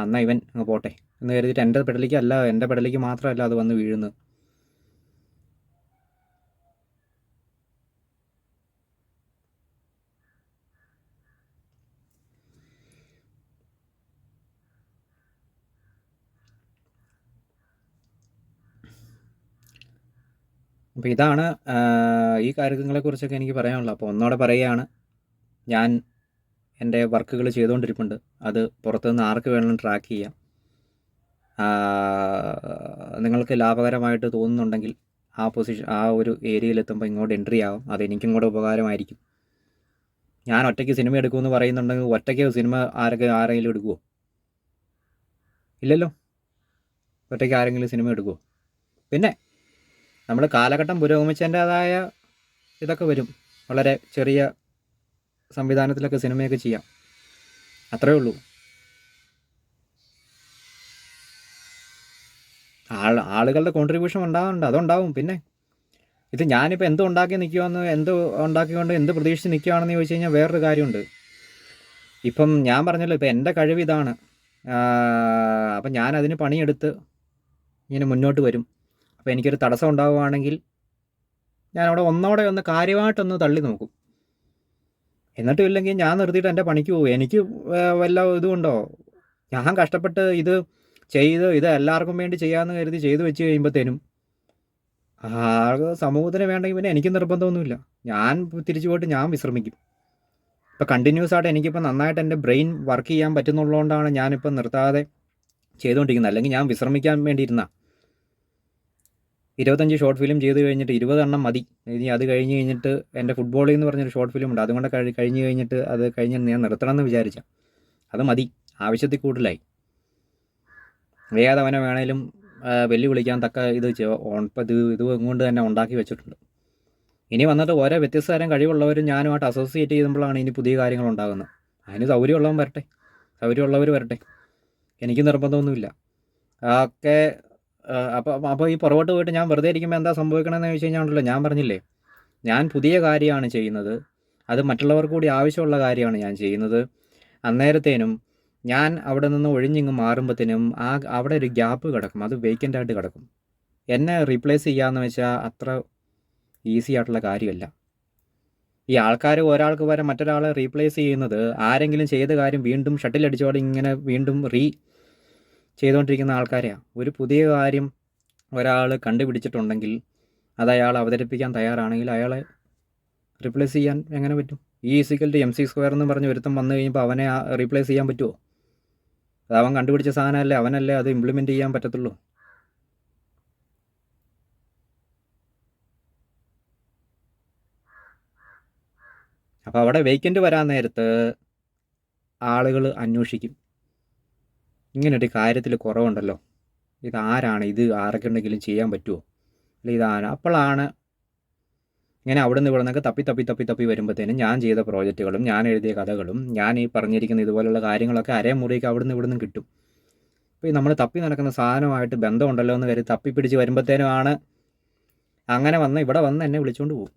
S1: എന്നാൽ ഇവൻ അങ്ങ് പോട്ടെ എന്ന് കരുതിയിട്ട് എൻ്റെ പെടലിക്ക് മാത്രമല്ല അത് വന്ന് വീഴുന്നത്. അപ്പോൾ ഇതാണ് ഈ കാര്യങ്ങളെക്കുറിച്ചൊക്കെ എനിക്ക് പറയാനുള്ളത്. അപ്പോൾ ഒന്നുകൂടെ പറയുകയാണ്, ഞാൻ എൻ്റെ വർക്കുകൾ ചെയ്തുകൊണ്ടിരിപ്പുണ്ട്. അത് പുറത്തുനിന്ന് ആർക്ക് വേണമെങ്കിലും ട്രാക്ക് ചെയ്യാം. നിങ്ങൾക്ക് ലാഭകരമായിട്ട് തോന്നുന്നുണ്ടെങ്കിൽ ആ ഒരു ഏരിയയിലെത്തുമ്പോൾ ഇങ്ങോട്ട് എൻട്രി ആവും. അതെനിക്കും കൂടെ ഉപകാരമായിരിക്കും. ഞാൻ ഒറ്റയ്ക്ക് സിനിമ എടുക്കുമെന്ന് പറയുന്നുണ്ടെങ്കിൽ ഒറ്റയ്ക്ക് സിനിമ ആരെങ്കിലും എടുക്കുമോ? ഇല്ലല്ലോ. ഒറ്റയ്ക്ക് ആരെങ്കിലും സിനിമ എടുക്കുമോ? പിന്നെ നമ്മൾ കാലഘട്ടം പുരോഗമിച്ചതിൻ്റേതായ ഇതൊക്കെ വരും. വളരെ ചെറിയ സംവിധാനത്തിലൊക്കെ സിനിമയൊക്കെ ചെയ്യാം, അത്രയേ ഉള്ളൂ. ആളുകളുടെ കോൺട്രിബ്യൂഷൻ ഉണ്ടാകുന്നുണ്ട്, അതുണ്ടാവും. പിന്നെ ഇത് ഞാനിപ്പോൾ എന്ത് ഉണ്ടാക്കി നിൽക്കുവാന്ന്, എന്ത് ഉണ്ടാക്കിക്കൊണ്ട് എന്ത് പ്രതീക്ഷിച്ച് നിൽക്കുകയാണെന്ന് ചോദിച്ചു കഴിഞ്ഞാൽ വേറൊരു കാര്യമുണ്ട്. ഇപ്പം ഞാൻ പറഞ്ഞല്ലോ, ഇപ്പം എൻ്റെ കഴിവ് ഇതാണ്. അപ്പം ഞാനതിന് പണിയെടുത്ത് ഇങ്ങനെ മുന്നോട്ട് വരും. അപ്പോൾ എനിക്കൊരു തടസ്സം ഉണ്ടാവുകയാണെങ്കിൽ ഞാനവിടെ ഒന്ന് കാര്യമായിട്ടൊന്ന് തള്ളി നോക്കും. എന്നിട്ടും ഇല്ലെങ്കിൽ ഞാൻ നിർത്തിയിട്ട് എൻ്റെ പണിക്ക് പോകും. എനിക്ക് വല്ല ഇതുമുണ്ടോ? ഞാൻ കഷ്ടപ്പെട്ട് ഇത് ഇത് എല്ലാവർക്കും വേണ്ടി ചെയ്യാമെന്ന് കരുതി ചെയ്തു വെച്ച് കഴിയുമ്പോഴത്തേനും സമൂഹത്തിന് വേണ്ടെങ്കിൽ പിന്നെ എനിക്ക് നിർബന്ധമൊന്നുമില്ല. ഞാൻ തിരിച്ചു പോയിട്ട് ഞാൻ വിശ്രമിക്കും. ഇപ്പോൾ കണ്ടിന്യൂസ് ആയിട്ട് എനിക്കിപ്പോൾ നന്നായിട്ട് എൻ്റെ ബ്രെയിൻ വർക്ക് ചെയ്യാൻ പറ്റുന്നുള്ളതുകൊണ്ടാണ് ഞാനിപ്പോൾ നിർത്താതെ ചെയ്തുകൊണ്ടിരിക്കുന്നത്. അല്ലെങ്കിൽ ഞാൻ വിശ്രമിക്കാൻ വേണ്ടിയിരുന്ന 25 ഷോർട്ട് ഫിലിം ചെയ്ത് കഴിഞ്ഞിട്ട് 20 എണ്ണം മതി. ഇനി അത് കഴിഞ്ഞ് കഴിഞ്ഞിട്ട് എൻ്റെ ഫുട്ബോളിൽ എന്ന് പറഞ്ഞൊരു ഷോർട്ട് ഫിലിം ഉണ്ട്, അതുകൊണ്ട് കഴിഞ്ഞ് കഴിഞ്ഞിട്ട് അത് കഴിഞ്ഞ് ഞാൻ നിർത്തണം എന്ന് വിചാരിച്ച അത് മതി, ആവശ്യത്തിൽ കൂടുതലായി. ഏതവനെ വേണേലും വെല്ലുവിളിക്കാൻ തക്ക ഇത് ഇത് കൊണ്ട് തന്നെ ഉണ്ടാക്കി വെച്ചിട്ടുണ്ട്. ഇനി വന്നിട്ട് ഓരോ വ്യത്യസ്ത തരം കഴിവുള്ളവരും ഞാനുമായിട്ട് അസോസിയേറ്റ് ചെയ്യുമ്പോഴാണ് ഇനി പുതിയ കാര്യങ്ങൾ ഉണ്ടാകുന്നത്. അതിന് സൗകര്യമുള്ളവൻ വരട്ടെ, സൗകര്യമുള്ളവർ വരട്ടെ, എനിക്ക് നിർബന്ധമൊന്നുമില്ല. ഒക്കെ അപ്പോൾ ഈ പുറകോട്ട് പോയിട്ട് ഞാൻ വെറുതെ ഇരിക്കുമ്പോൾ എന്താ സംഭവിക്കണമെന്ന് ചോദിച്ചു കഴിഞ്ഞാൽ ഞാൻ പറഞ്ഞില്ലേ, ഞാൻ പുതിയ കാര്യമാണ് ചെയ്യുന്നത്, അത് മറ്റുള്ളവർക്ക് കൂടി ആവശ്യമുള്ള കാര്യമാണ് ഞാൻ ചെയ്യുന്നത്. അന്നേരത്തേനും ഞാൻ അവിടെ നിന്ന് ഒഴിഞ്ഞിങ്ങ് മാറുമ്പോഴത്തേനും അവിടെ ഒരു ഗ്യാപ്പ് കിടക്കും, അത് വേക്കൻ്റായിട്ട് കിടക്കും. എന്നെ റീപ്ലേസ് ചെയ്യാമെന്ന് വെച്ചാൽ അത്ര ഈസി ആയിട്ടുള്ള കാര്യമല്ല. ഈ ആൾക്കാർ ഒരാൾക്ക് വരെ മറ്റൊരാളെ റീപ്ലേസ് ചെയ്യുന്നത് ആരെങ്കിലും ചെയ്ത കാര്യം വീണ്ടും ഷട്ടിലടിച്ചോടെ ഇങ്ങനെ വീണ്ടും ചെയ്തുകൊണ്ടിരിക്കുന്ന ആൾക്കാരെയാണ്. ഒരു പുതിയ കാര്യം ഒരാൾ കണ്ടുപിടിച്ചിട്ടുണ്ടെങ്കിൽ അത് അയാൾ അവതരിപ്പിക്കാൻ തയ്യാറാണെങ്കിൽ അയാളെ റീപ്ലേസ് ചെയ്യാൻ എങ്ങനെ പറ്റും? E=mc² എന്ന് പറഞ്ഞ് ഒരുത്തം വന്നു കഴിയുമ്പോൾ അവനെ റീപ്ലേസ് ചെയ്യാൻ പറ്റുമോ? അത് അവൻ കണ്ടുപിടിച്ച സാധനമല്ലേ, അവനല്ലേ അത് ഇംപ്ലിമെൻ്റ് ചെയ്യാൻ പറ്റത്തുള്ളൂ. അപ്പോൾ അവിടെ വേക്കൻ്റ് വരാൻ നേരത്ത് ആളുകൾ അന്വേഷിക്കും, ഇങ്ങനൊരു കാര്യത്തിൽ കുറവുണ്ടല്ലോ, ഇതാരാണ്, ഇത് ആരൊക്കെ ചെയ്യാൻ പറ്റുമോ, അല്ലെങ്കിൽ ഇതാണ്. അപ്പോഴാണ് ഇങ്ങനെ അവിടെ നിന്ന് ഇവിടെ നിന്നൊക്കെ തപ്പി വരുമ്പോഴത്തേനും ഞാൻ ചെയ്ത പ്രോജക്റ്റുകളും ഞാൻ എഴുതിയ കഥകളും ഞാൻ ഈ പറഞ്ഞിരിക്കുന്ന ഇതുപോലുള്ള കാര്യങ്ങളൊക്കെ അരമുറിയൊക്കെ അവിടെ നിന്ന് ഇവിടെ നിന്നും കിട്ടും. അപ്പോൾ ഈ നമ്മൾ തപ്പി നടക്കുന്ന സാധനമായിട്ട് ബന്ധമുണ്ടല്ലോ എന്ന് കരുതി തപ്പിപ്പിടിച്ച് വരുമ്പോഴത്തേനുമാണ് അങ്ങനെ ഇവിടെ വന്ന് എന്നെ വിളിച്ചുകൊണ്ട് പോകും.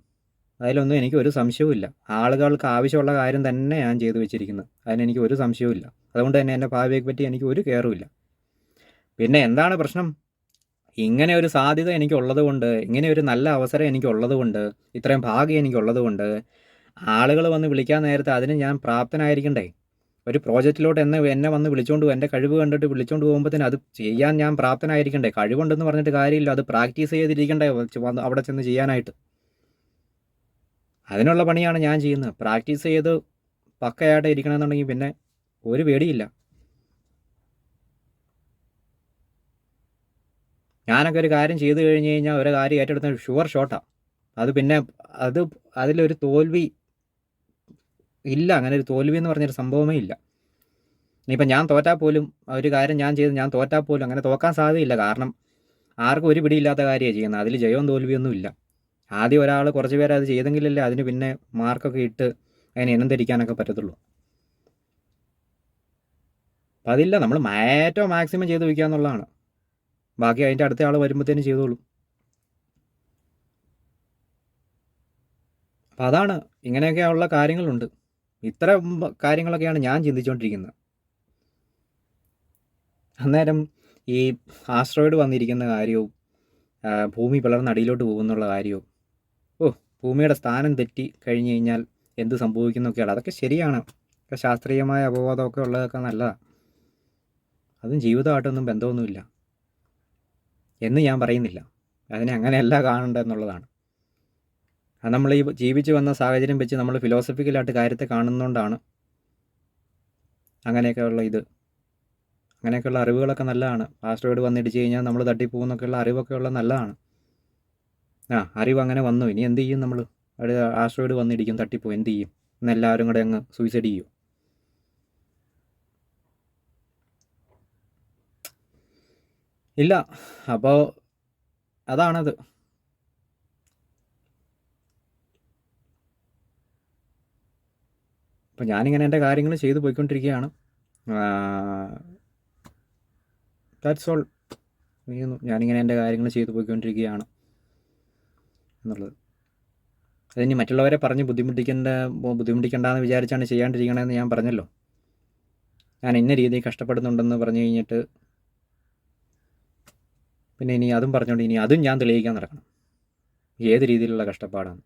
S1: അതിലൊന്നും എനിക്ക് ഒരു സംശയവുമില്ല. ആളുകൾക്ക് ആവശ്യമുള്ള കാര്യം തന്നെ ഞാൻ ചെയ്തു വെച്ചിരിക്കുന്നത്, അതിനെനിക്ക് ഒരു സംശയവുമില്ല. അതുകൊണ്ട് തന്നെ എൻ്റെ ഭാവിയെ പറ്റി എനിക്ക് ഒരു കെയറുമില്ല. പിന്നെ എന്താണ് പ്രശ്നം? ഇങ്ങനെ ഒരു സാധ്യത എനിക്കുള്ളത് കൊണ്ട്, ഇങ്ങനെ ഒരു നല്ല അവസരം എനിക്കുള്ളത് കൊണ്ട്, ഇത്രയും ഭാഗ്യം എനിക്കുള്ളത് കൊണ്ട് ആളുകൾ വന്ന് വിളിക്കാൻ നേരത്തെ അതിന് ഞാൻ പ്രാപ്തനായിരിക്കണ്ടേ? ഒരു പ്രോജക്റ്റിലോട്ട് എന്നെ വന്ന് വിളിച്ചുകൊണ്ട് എൻ്റെ കഴിവ് കണ്ടിട്ട് വിളിച്ചുകൊണ്ട് പോകുമ്പോഴത്തേന് അത് ചെയ്യാൻ ഞാൻ പ്രാപ്തനായിരിക്കണ്ടേ? കഴിവുണ്ടെന്ന് പറഞ്ഞിട്ട് കാര്യമില്ല, അത് പ്രാക്ടീസ് ചെയ്തിരിക്കണ്ടേ അവിടെ ചെന്ന് ചെയ്യാനായിട്ട്. അതിനുള്ള പണിയാണ് ഞാൻ ചെയ്യുന്നത്. പ്രാക്ടീസ് ചെയ്ത് പക്കയായിട്ട് ഇരിക്കണമെന്നുണ്ടെങ്കിൽ പിന്നെ ഒരു പേടിയില്ല. ഞാനൊക്കെ ഒരു കാര്യം ചെയ്തു കഴിഞ്ഞ് കഴിഞ്ഞാൽ ഒരു കാര്യം ഏറ്റെടുത്ത ഷുവർ ഷോട്ടാണ്. അത് പിന്നെ അതിലൊരു തോൽവി ഇല്ല. അങ്ങനെ ഒരു തോൽവി എന്ന് പറഞ്ഞൊരു സംഭവമേ ഇല്ല. ഇനിയിപ്പോൾ ഞാൻ തോറ്റാൽ പോലും ഒരു കാര്യം ഞാൻ തോറ്റാൽ പോലും അങ്ങനെ തോക്കാൻ സാധ്യതയില്ല. കാരണം ആർക്കും ഒരു പിടിയില്ലാത്ത കാര്യമാണ് ചെയ്യുന്നത്, അതിൽ ജയവും തോൽവിയൊന്നും ഇല്ല. ആദ്യം ഒരാൾ കുറച്ച് പേര് അത് ചെയ്തെങ്കിലല്ലേ അതിന് പിന്നെ മാർക്കൊക്കെ ഇട്ട് അതിനെ ഇനം ധരിക്കാനൊക്കെ പറ്റത്തുള്ളൂ. അപ്പം അതില്ല, നമ്മൾ ഏറ്റവും മാക്സിമം ചെയ്ത് വയ്ക്കുക എന്നുള്ളതാണ്. ബാക്കി അതിൻ്റെ അടുത്ത ആൾ വരുമ്പോഴത്തേനും ചെയ്തോളും. അപ്പം അതാണ്, ഇങ്ങനെയൊക്കെയുള്ള കാര്യങ്ങളുണ്ട്. ഇത്തരം കാര്യങ്ങളൊക്കെയാണ് ഞാൻ ചിന്തിച്ചുകൊണ്ടിരിക്കുന്നത്. അന്നേരം ഈ ആസ്ട്രോയിഡ് വന്നിരിക്കുന്ന കാര്യവും ഭൂമി പിളർന്ന് അടിയിലോട്ട് പോകുന്നുള്ള കാര്യവും ഭൂമിയുടെ സ്ഥാനം തെറ്റി കഴിഞ്ഞ് കഴിഞ്ഞാൽ എന്ത് സംഭവിക്കുന്നൊക്കെയാണ്, അതൊക്കെ ശരിയാണ്. ഒക്കെ ശാസ്ത്രീയമായ അവബോധമൊക്കെ ഉള്ളതൊക്കെ നല്ലതാണ്. അതും ജീവിതമായിട്ടൊന്നും ബന്ധമൊന്നുമില്ല എന്ന് ഞാൻ പറയുന്നില്ല. അതിനെ അങ്ങനെയല്ല കാണേണ്ടതെന്നുള്ളതാണ്. അത് നമ്മൾ ഈ ജീവിച്ച് വന്ന സാഹചര്യം വെച്ച് നമ്മൾ ഫിലോസഫിക്കലായിട്ട് കാര്യത്തെ കാണുന്നതുകൊണ്ടാണ് അങ്ങനെയൊക്കെയുള്ള അറിവുകളൊക്കെ നല്ലതാണ്. ആസ്ട്രോയിഡ് വന്നിടിച്ച് കഴിഞ്ഞാൽ നമ്മൾ തട്ടിപ്പോകുന്നൊക്കെയുള്ള അറിവൊക്കെ ഉള്ള നല്ലതാണ്. അറിവ് അങ്ങനെ വന്നു, ഇനി എന്ത് ചെയ്യും നമ്മൾ? ആസ്ട്രോയിഡ് വന്നിടിക്കും, തട്ടിപ്പോ എന്ത് ചെയ്യും? എന്നെല്ലാവരും കൂടെ അങ്ങ് സൂയിസൈഡ് ചെയ്യും? ഇല്ല. അപ്പോൾ അതാണത്. അപ്പോൾ ഞാനിങ്ങനെ എൻ്റെ കാര്യങ്ങൾ ചെയ്തു പോയിക്കൊണ്ടിരിക്കുകയാണ്. That's all. ചെയ്യുന്നു. ഞാനിങ്ങനെ എൻ്റെ കാര്യങ്ങൾ ചെയ്തു പോയിക്കൊണ്ടിരിക്കുകയാണ് എന്നുള്ളത്. അതിനി മറ്റുള്ളവരെ പറഞ്ഞ് ബുദ്ധിമുട്ടിക്കണ്ടെന്ന് വിചാരിച്ചാണ് ചെയ്യാണ്ടിരിക്കണമെന്ന് ഞാൻ പറഞ്ഞല്ലോ. ഞാൻ ഇന്ന രീതിയിൽ കഷ്ടപ്പെടുന്നുണ്ടെന്ന് പറഞ്ഞു കഴിഞ്ഞിട്ട് പിന്നെ ഇനി അതും പറഞ്ഞുകൊണ്ട് ഇനി അതും ഞാൻ തെളിയിക്കാൻ നടക്കണം ഏത് രീതിയിലുള്ള കഷ്ടപ്പാടാണ്.